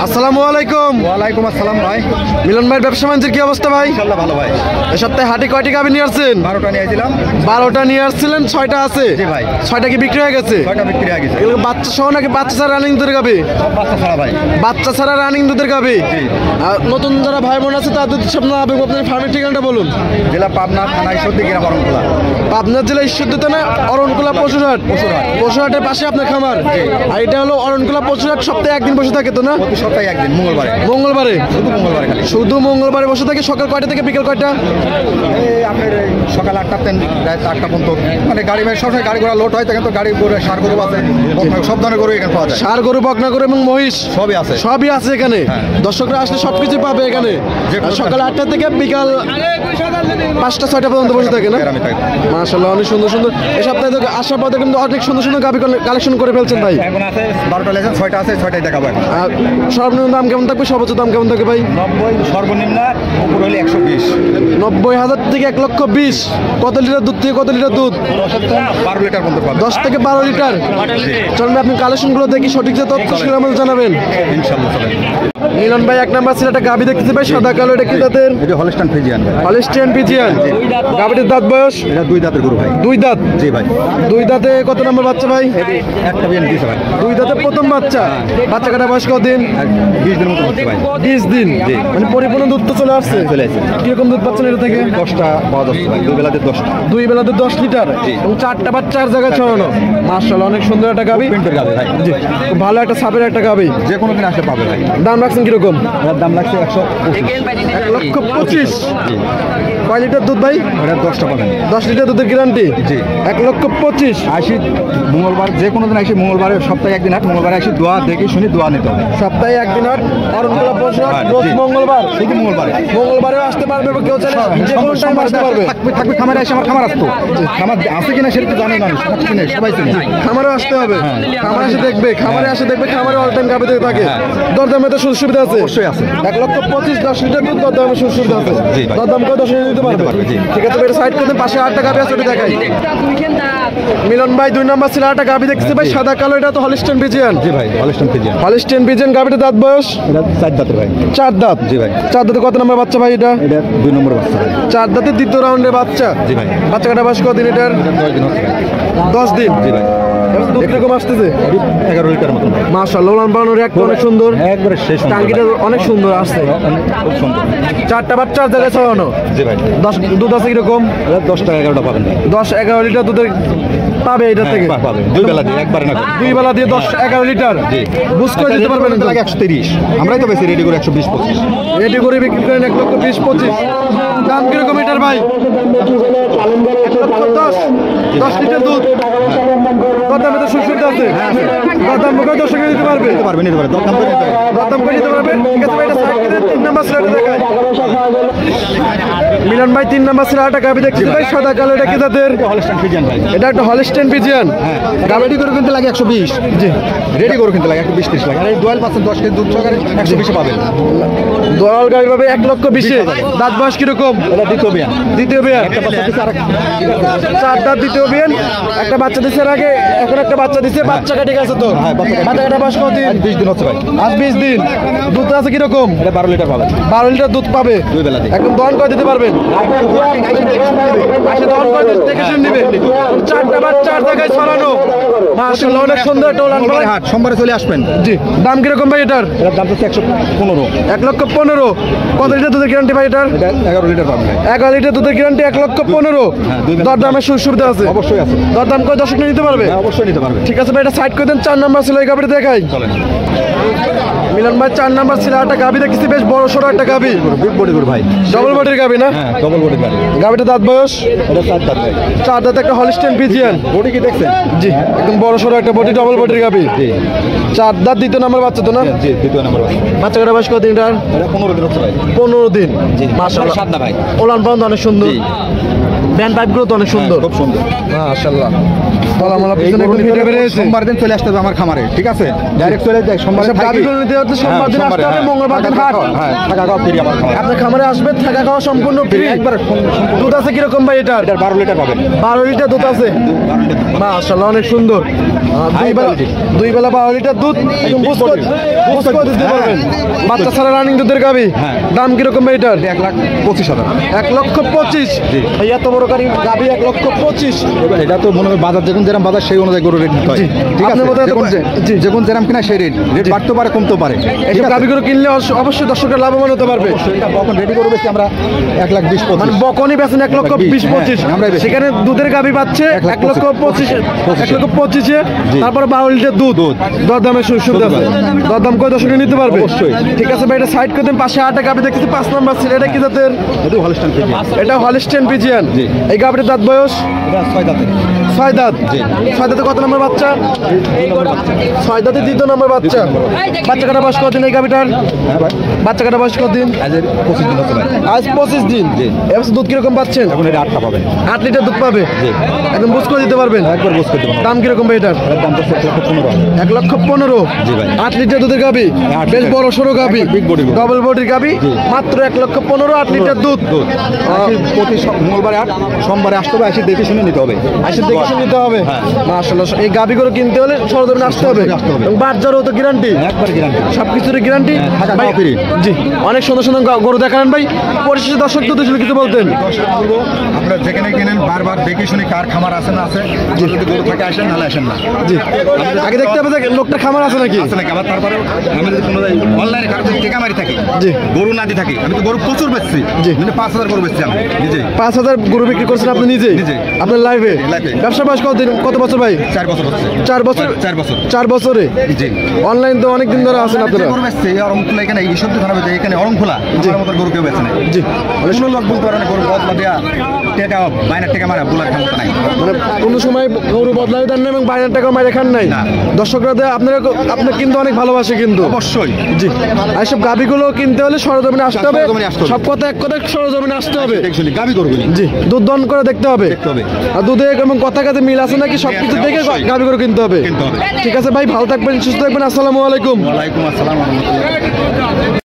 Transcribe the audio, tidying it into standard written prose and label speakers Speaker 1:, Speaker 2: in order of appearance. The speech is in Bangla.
Speaker 1: আসসালামু আলাইকুম।
Speaker 2: ওয়ালাইকুম আসসালাম ভাই।
Speaker 1: মিলন ভাইয়ের ব্যবসা বাণিজ্যের কি অবস্থা ভাই?
Speaker 2: ইনশাআল্লাহ ভালো ভাই।
Speaker 1: এই সপ্তাহে হাটে কয়টি গাভী নিয়ে আসছেন?
Speaker 2: 12টা নিয়ে আসছিলাম।
Speaker 1: 12টা নিয়ে আসছিলেন, 6টা আছে।
Speaker 2: জি ভাই।
Speaker 1: 6টা কি বিক্রি হয়ে গেছে?
Speaker 2: 6টা বিক্রি হয়ে গেছে।
Speaker 1: এগুলো বাচ্চা সহ নাকি বাচ্চা ছাড়া রানিং দুধের গাভী?
Speaker 2: সব বাচ্চা ছাড়া ভাই।
Speaker 1: বাচ্চা ছাড়া রানিং দুধের গাভী।
Speaker 2: জি।
Speaker 1: আর নতুন যারা ভাই বোন আছে তাদের সামনে আপনার ফার্মের ঠিকানাটা বলুন।
Speaker 2: জেলা পাবনা, থানা ঈশ্বরদী, গ্রাম অরণখোলা।
Speaker 1: পাবনা জেলা ঈশ্বরদীতে না, অরণকুলা পশুরহাট। পশুরহাটের পাশে আপনার খামার। আর এটা হলো অরণকুলা পশুরহাট, সপ্তাহে একদিন বসে থাকে তো না?
Speaker 2: প্রতি সপ্তাহে একদিন, মঙ্গলবারে।
Speaker 1: মঙ্গলবারে?
Speaker 2: শুধু মঙ্গলবারে খালি।
Speaker 1: শুধু মঙ্গলবারে বসে থাকে। সকাল কয়টা থেকে বিকেল কয়টা?
Speaker 2: এই আপনার এই সকাল 8টা থেকে রাত 8টা পর্যন্ত। মানে গাড়ি সবসময় গাড়ি ঘোড়া লোড হয়, তখন তো গাড়ি গরু, সার গরু আছে, সব ধরনের গরু এখানে পাওয়া যায়।
Speaker 1: ষাঁড় গরু, বকনা গরু এবং মহিষ
Speaker 2: সবই আছে।
Speaker 1: সবই আছে এখানে। দর্শকরা আসলে সবকিছু পাবে এখানে। আর সকাল 8টা থেকে বিকাল 5টা 6টা পর্যন্ত বসে থাকে না? মাশাআল্লাহ, অনেক সুন্দর সুন্দর। এই সপ্তাহে তো আসার পথে কিন্তু অনেক সুন্দর সুন্দর গাভী কালেকশন করে ফেলছেন ভাই।
Speaker 2: এখন আছে 12টা লেগেছে, 6টা আছে, 6টাই দেখাবো এখন।
Speaker 1: আর সর্বনিম্ন দাম কেমন থাকবে, সর্বোচ্চ দাম কেমন থাকবে ভাই?
Speaker 2: 90 সর্বনিম্ন, উপর হলে 120।
Speaker 1: 90,000 থেকে 1,20,000। কত লিটার দুধ থেকে কত লিটার দুধ?
Speaker 2: 12 লিটার পর্যন্ত পাবে।
Speaker 1: 10 থেকে 12 লিটার। চলুন আপনি কালেকশনগুলো দেখি, সঠিক যে তথ্য সেগুলো আমাদের জানাবেন।
Speaker 2: ইনশাআল্লাহ চলে।
Speaker 1: মিলন ভাই, এক নাম্বার ছিল একটা গাভী দেখতেছি ভাই, সাদা কালো। এটা কি জাতের?
Speaker 2: এটা হলস্টাইন ফ্রিজিয়ান ভাই।
Speaker 1: Holstein Friesian. গাভীটির দাঁত বয়স?
Speaker 2: এটা 2 দাঁতের গরু ভাই।
Speaker 1: 2 দাঁত।
Speaker 2: জি ভাই।
Speaker 1: 2 দাঁতে কত নম্বর বাচ্চা ভাই?
Speaker 2: একটা বিয়ান দিয়েছে ভাই।
Speaker 1: 2 দাঁতে প্রথম বাচ্চা। বাচ্চা কাটা বয়স কতদিন?
Speaker 2: 20 দিনের মতো হচ্ছে ভাই।
Speaker 1: 20 দিন। মানে পরিপূর্ণ দুধ তো চলে আসছে।
Speaker 2: চলে আসছে।
Speaker 1: কিরকম দুধ পাচ্ছেন এটা থেকে?
Speaker 2: 10টা পাওয়া যাচ্ছে ভাই, 2 বেলাতে 10টা।
Speaker 1: 2 বেলাতে 10 লিটার এবং 4টা বাচ্চা 4 জায়গায় ছড়ানো। মাশাআল্লাহ, অনেক সুন্দর একটা গাভী।
Speaker 2: প্রিন্টের গাবে ভাই।
Speaker 1: জি, খুব ভালো একটা সাপের একটা গাভী।
Speaker 2: যে কোনো দিন আসলে পাবে ভাই।
Speaker 1: দাম রাখছেন কিরকম?
Speaker 2: এটার দাম লাগছে 125।
Speaker 1: 1,25,000।
Speaker 2: জি।
Speaker 1: কয় লিটার দুধ ভাই?
Speaker 2: এটা 10টা পাবেন।
Speaker 1: 10 লিটার দুধের গ্যারান্টি।
Speaker 2: জি।
Speaker 1: 1,25,000।
Speaker 2: আসি মঙ্গলবার, যে কোনো দিন আসি মঙ্গলবারে, সপ্তাহে একদিন হাট, মঙ্গলবারে আসি দোয়া দেখি শুনি দোয়া নিতে হবে।
Speaker 1: সপ্তাহে একদিন হাট, অরণকুলা পশুহাট,
Speaker 2: হ্যাঁ,
Speaker 1: রোজ
Speaker 2: জি।
Speaker 1: মঙ্গলবার।
Speaker 2: শুধু মঙ্গলবারে।
Speaker 1: মঙ্গলবারেও আসতে পারবে বা কেউ চাইলে যে কোনো টাইম আসতে পারবে।
Speaker 2: থাকবে খামারে আসে, আমার খামার আসতো। খামার আছে কিনা সেটা তো জানে না, সব চিনে, সবাই চিনে।
Speaker 1: খামারে আসতে হবে। খামারে এসে দেখবে, খামারে এসে দেখবে, খামারে অল টাইম গাভী থাকে। দরদামে তো সুযোগ সুবিধা আছে।
Speaker 2: অবশ্যই আছে।
Speaker 1: 1,25,000, 10 লিটার দুধ, দরদামে সুযোগ সুবিধা আছে।
Speaker 2: জি ভাই।
Speaker 1: দরদাম করে 10 লিটার দিতে পারবে।
Speaker 2: জি।
Speaker 1: ঠিক আছে, এটা সাইড করে পাশে 8টা গাভী আছে, ওটা দেখাই। মিলন ভাই, 2 নাম্বার ছিল 8টা গাভী দেখতেছি ভাই, সাদা কালো। এটা তো হলস্টিয়ান ফ্রিজিয়ান।
Speaker 2: জি ভাই, হলস্টাইন ফ্রিজিয়ান।
Speaker 1: হলস্টিয়ান ফ্রিজিয়ান গাভীটার দাঁত বয়স?
Speaker 2: এটা 4 দাঁতের ভাই।
Speaker 1: 4 দাঁত।
Speaker 2: জি ভাই।
Speaker 1: 4 দাঁতে কত নম্বর বাচ্চা ভাই এটা?
Speaker 2: এটা 2 নম্বর বাচ্চা ভাই।
Speaker 1: 4 দাঁতে দ্বিতীয় রাউন্ডের বাচ্চা।
Speaker 2: জি ভাই।
Speaker 1: বাচ্চা কাটা বয়স কতদিন এটার?
Speaker 2: 10 দিন হচ্ছে ভাই।
Speaker 1: 10 দিন।
Speaker 2: জি ভাই।
Speaker 1: এবার দুধ কিরকম আসতেছে?
Speaker 2: 11 লিটার মতো।
Speaker 1: মাশাআল্লাহ, উলান বানানোর একটা অনেক সুন্দর।
Speaker 2: একবারে শেষ।
Speaker 1: টাঙ্কিটা অনেক সুন্দর আসছে।
Speaker 2: খুব সুন্দর।
Speaker 1: 4টা বাচ্চা জায়গায় ছড়ানো।
Speaker 2: জি ভাই।
Speaker 1: 10 দুধ আছে কিরকম?
Speaker 2: 10টা 11টা পাবেন ভাই।
Speaker 1: 10-11 লিটার দুধের পাবে এটা থেকে।
Speaker 2: পাবে 2 বেলা দিয়ে, একবারে না।
Speaker 1: 2 বেলা দিয়ে 10-11 লিটার।
Speaker 2: জি।
Speaker 1: বুঝ করে দিতে পারবেন তো?
Speaker 2: লাগে 130। আমরাই তো বেশি রেডি করে 120-25।
Speaker 1: রেডি করে বিক্রি করেন 1,20,000-25,000। দাম কিরকম এটার ভাই? 1,10,000 লিটার দুধ। দরদামে তো সুবিধা আছে। দরদাম করে দর্শকে দিতে পারবে।
Speaker 2: নিতে পারবে, নিতে পারবে। দরদাম করে নিতে পারবে।
Speaker 1: দরদাম করে দিতে পারবে। ঠিক আছে ভাই, এটা সাইড করে 3 নাম্বার স্লটে দেখাই। মিলন ভাই, 3 নাম্বার স্লটে গাভী দেখছি ভাই, সাদা কালো। এটা কি জাতের?
Speaker 2: হলস্টাইন ফ্রিজিয়ান ভাই।
Speaker 1: এটা একটা হলস্টিয়ান ফ্রিজিয়ান।
Speaker 2: হ্যাঁ। রেডি করে কিনতে লাগে 120।
Speaker 1: জি।
Speaker 2: রেডি করে কিনতে লাগে 120-30 লাগে। আর এই দোয়াল পাচ্ছেন 10 কেজি দুধ সহকারে 120 পাবেন।
Speaker 1: দলাল গাভী পাবে 1,20,000। দাঁত বয়স কিরকম?
Speaker 2: এটা দ্বিতীয় বিয়ান।
Speaker 1: দ্বিতীয় বিয়ান।
Speaker 2: একটা বাচ্চা দিছে, আর
Speaker 1: 4 দাঁত, দ্বিতীয় বিয়ান। একটা বাচ্চা দিছে এর আগে, এখন একটা বাচ্চা দিছে। বাচ্চা কাটে গেছে তো?
Speaker 2: হ্যাঁ,
Speaker 1: বাচ্চা কাটা বয়স কতদিন?
Speaker 2: 20 দিন হচ্ছে ভাই।
Speaker 1: আজ 20 দিন। দুধ আছে কিরকম?
Speaker 2: এটা 12 লিটার পাবেন।
Speaker 1: 12 লিটার দুধ পাবে
Speaker 2: 2 বেলা দিয়ে।
Speaker 1: একদম দহন করে দিতে পারবেন। পাশে দহন করে দেখে শুনে নিবে। 4টা বাচ্চা 4 জায়গায় ছড়ানো। মাশাআল্লাহ, অনেক সুন্দর একটা উলান
Speaker 2: সোমবারে
Speaker 1: পালান।
Speaker 2: হাট, সোমবারে চলে আসবেন।
Speaker 1: জি। দাম কিরকম ভাই এটার?
Speaker 2: এটার দাম হচ্ছে 115।
Speaker 1: 1,15,000। কত লিটার দুধের গ্যারান্টি ভাই এটার?
Speaker 2: এটা 11 লিটার পাবেন ভাই।
Speaker 1: 11 লিটার দুধের গ্যারান্টি, 1,15,000।
Speaker 2: হ্যাঁ, 2 বেলা।
Speaker 1: দরদামের সুবিধা আছে।
Speaker 2: অবশ্যই আছে।
Speaker 1: দরদাম করে দর্শক নিতে পারবে।
Speaker 2: হ্যাঁ, অবশ্যই নিতে পারবে।
Speaker 1: ঠিক আছে ভাই, এটা সাইড করে দেন। 4 নাম্বার ছিল এই গাভীটা দেখাই।
Speaker 2: চলেন।
Speaker 1: মিলন ভাই, 4 নাম্বার ছিল একটা গাভী দেখছি, বেশ বড় সড়ো একটা গাভী।
Speaker 2: বিগ বডি করে ভাই।
Speaker 1: ডবল বডির গাভী না?
Speaker 2: হ্যাঁ, ডবল বডি গাড়ি।
Speaker 1: গাভীটা দাঁত বয়স?
Speaker 2: এটা 4 দাঁত ভাই।
Speaker 1: 4 দাঁত, একটা হলস্টিয়ান ফ্রিজিয়ান।
Speaker 2: বডি কি দেখছেন?
Speaker 1: জি, একদম বড় সড়ো একটা বডি, ডবল বডির গাভী।
Speaker 2: জি।
Speaker 1: 4 দাঁত, দ্বিতীয় নাম্বার বাচ্চা তো না?
Speaker 2: জি, দ্বিতীয় নম্বর বাচ্চা।
Speaker 1: বাচ্চা কাটা বয়স কতদিন এটার?
Speaker 2: এটা 15 দিন হচ্ছে ভাই।
Speaker 1: 15 দিন।
Speaker 2: জি।
Speaker 1: মাশাআল্লাহ,
Speaker 2: সাত না ভাই।
Speaker 1: ওলান পালান অনেক সুন্দর।
Speaker 2: জি।
Speaker 1: ব্যান্ড পাইপগুলো তো অনেক সুন্দর,
Speaker 2: খুব সুন্দর।
Speaker 1: মাশাআল্লাহ। তলামালা
Speaker 2: এই
Speaker 1: পিছনে
Speaker 2: গরু
Speaker 1: একদম
Speaker 2: নিতে
Speaker 1: ফিটে
Speaker 2: হলে
Speaker 1: বেরিয়েছে।
Speaker 2: সোমবার দিন চলে আসতে হবে আমার খামারে, ঠিক আছে? ডাইরেক্ট চলে যায় সোমবার
Speaker 1: সব গাবিগুলো নিতে হচ্ছে সোমবার দিন আসতে হবে, মঙ্গলবার দিন হাট।
Speaker 2: হ্যাঁ, থাকা খাওয়া ফ্রি আমার খামারে।
Speaker 1: আপনার খামারে আসবে, থাকা খাওয়া সম্পূর্ণ ফ্রি।
Speaker 2: একবার
Speaker 1: দুধ আছে কিরকম ভাই এটার?
Speaker 2: এটার 12 লিটার পাবেন।
Speaker 1: 12 লিটার দুধ আছে, মাশাআল্লাহ অনেক সুন্দর। দুই বেলা 12 লিটার দুধ একদম বুঝ করে দিতে পারবেন। বাচ্চা ছাড়া রানিং দুধের গাবি।
Speaker 2: হ্যাঁ।
Speaker 1: দাম কিরকম ভাই এটার?
Speaker 2: 1,25,000।
Speaker 1: 1,25,000। ভাই এত বড় গাড়ি গাবি 1,25,000।
Speaker 2: এবার এটা তো মনে হয় বাজার যখন যেরকম বাজার সেই অনুযায়ী গরু রেট হয়,
Speaker 1: জি।
Speaker 2: ঠিক আছে?
Speaker 1: আপনার মতো এত- জি।
Speaker 2: যখন যেরকম কিনা সেই রেট বাড়তে পারে কমতে পারে।
Speaker 1: এইসব গাবিগুলো কিনলে অবশ্যই দর্শকের লাভবান হতে পারবে।
Speaker 2: সেটা কখন রেডি করে বেশি আমরা 1,20,000
Speaker 1: মানে বকনি বেছেন 1,20,000-25,000,
Speaker 2: হ্যাঁ, আমরাই বেশি।
Speaker 1: সেখানে দুধের গাবি পাচ্ছে 1,25,000, 1,25,000, তারপর 12 লিটার দুধ। দরদামের সুবিধা আছে, দরদাম করে দর্শকে নিতে পারবে।
Speaker 2: অবশ্যই।
Speaker 1: ঠিক আছে ভাই, এটা সাইড করে দেন। পাশে 8টা গাবি দেখতেছি, 5 নাম্বার ছিল। এটা কি জাতের?
Speaker 2: এটা হলস্টাইন ফ্রিজিয়ান।
Speaker 1: এটা হলিস্টেন ফ্রিজিয়ান।
Speaker 2: জি।
Speaker 1: এই গাবিটার দাঁত বয়স
Speaker 2: এটা 6 দাঁতের।
Speaker 1: 6 দাঁত।
Speaker 2: জি।
Speaker 1: 6 দাঁতে কত নম্বর বাচ্চা? 6 দাঁতে 2 নম্বর বাচ্চা। বাচ্চা কাটা বয়স কতদিন এই গাবিটার?
Speaker 2: হ্যাঁ ভাই,
Speaker 1: বাচ্চা কাটা বয়স কতদিন?
Speaker 2: আজ 25 দিন হতে পারে।
Speaker 1: আজ 25 দিন।
Speaker 2: জি।
Speaker 1: এবার দুধ কিরকম পাচ্ছেন?
Speaker 2: এখন এটা 8টা পাবেন।
Speaker 1: 8 লিটার দুধ পাবে।
Speaker 2: জি।
Speaker 1: একদম বুঝ করে দিতে পারবেন।
Speaker 2: একবার বুঝ করে দেবো।
Speaker 1: দাম কিরকম ভাই এটার?
Speaker 2: এটার দাম তো 1,15,000।
Speaker 1: 1,15,000।
Speaker 2: জি ভাই।
Speaker 1: 8 লিটার দুধের গাবি,
Speaker 2: 8
Speaker 1: বেশ
Speaker 2: লিটার।
Speaker 1: বড় সড়ো গাবি,
Speaker 2: একবার big body গরু।
Speaker 1: ডবল বডির গাবি,
Speaker 2: জি।
Speaker 1: মাত্র 1,15,000, 8 লিটার দুধ।
Speaker 2: প্রতি মঙ্গলবারে 8, সোমবারে আসতে হবে, এসে দেখে শুনে নিতে হবে।
Speaker 1: আসে দেখে শুনে নিতে হবে।
Speaker 2: হ্যাঁ।
Speaker 1: মাশাআল্লাহ, এই গাবিগুলো কিনতে হলে সরজমিনে আসতে হবে।
Speaker 2: আসতে হবে।
Speaker 1: এবং বাজারও তো গ্যারান্টি,
Speaker 2: একবার গ্যারান্টি।
Speaker 1: সবকিছুর গ্যারান্টি।
Speaker 2: থাকা
Speaker 1: ভাই,
Speaker 2: খাওয়া free।
Speaker 1: জি, অনেক সুন্দর সুন্দর গরু দেখালেন ভাই। পরিশেষে দর্শকদের উদ্দেশ্যে কিছু বলতেন?
Speaker 2: আপনারা যেখানে কিনেন বারবার দেখে শুনে কার খামার আছে না আছে, যদি গরু থাকে আসেন, নাহলে আসেন না।
Speaker 1: জি, আগে দেখতে হবে যে লোকটা খামার আছে নাকি।
Speaker 2: আছে নাকি? আবার তারপরে আমি যদি কোনো অনলাইনে কারো যদি টেকা মারি থাকি,
Speaker 1: জি।
Speaker 2: গরু না দিয়ে থাকি, আমি তো গরু প্রচুর বেচছি।
Speaker 1: জি।
Speaker 2: 5,000 গরু বেচছি আমি নিজে।
Speaker 1: 5,000 গরু বিক্রি করছেন আপনি নিজে?
Speaker 2: নিজে।
Speaker 1: আপনার লাইভে?
Speaker 2: লাইভে।
Speaker 1: ব্যবসা বয়স কত বছর ভাই?
Speaker 2: 4 বছর হচ্ছে।
Speaker 1: 4 বছর।
Speaker 2: 4 বছর।
Speaker 1: 4 বছরে
Speaker 2: জি।
Speaker 1: অনলাইন তো অনেক দিন ধরে আছেন আপনারা।
Speaker 2: গরু বেচছে অরংখোলা, এখানে ঈশ্বর থানা বেচে, এখানে অরংখোলা আমার মতো গরু কেউ বেচে না।
Speaker 1: জি,
Speaker 2: অনেক লোক বলতে পারে না গরু বদলা দেয়া টেকা বাইনা টেকা মারা বলার ক্ষমতা নাই।
Speaker 1: মানে কোনো সময় গরু বদলাতে দেন না এবং বাইরের টাকা মাইরে খান নাই।
Speaker 2: না।
Speaker 1: দর্শকরা আপনার কিন্তু অনেক ভালোবাসে কিন্তু।
Speaker 2: অবশ্যই।
Speaker 1: জি, আর সব গাবিগুলো কিনতে হলে সরজমিনে আসতে হবে।
Speaker 2: সরজমিনে আসতে হবে।
Speaker 1: সব কথা এক কথা, সরজমিনে আসতে হবে।
Speaker 2: দেখুন গাবি গরুগুলি
Speaker 1: জি, দুধ দন করে দেখতে হবে।
Speaker 2: দেখতে হবে।
Speaker 1: আর দুধে এবং কথা কাজে মিল আছে নাকি সবকিছু দেখে
Speaker 2: অবশ্যই।
Speaker 1: গাবি গরু কিনতে হবে।
Speaker 2: কিনতে হবে।
Speaker 1: ঠিক আছে ভাই, ভালো থাকবেন, সুস্থ থাকবেন। আসসালামু আলাইকুম।
Speaker 2: ওয়ালাইকুম আসসালাম ওয়া রাহমাতুল্লাহ।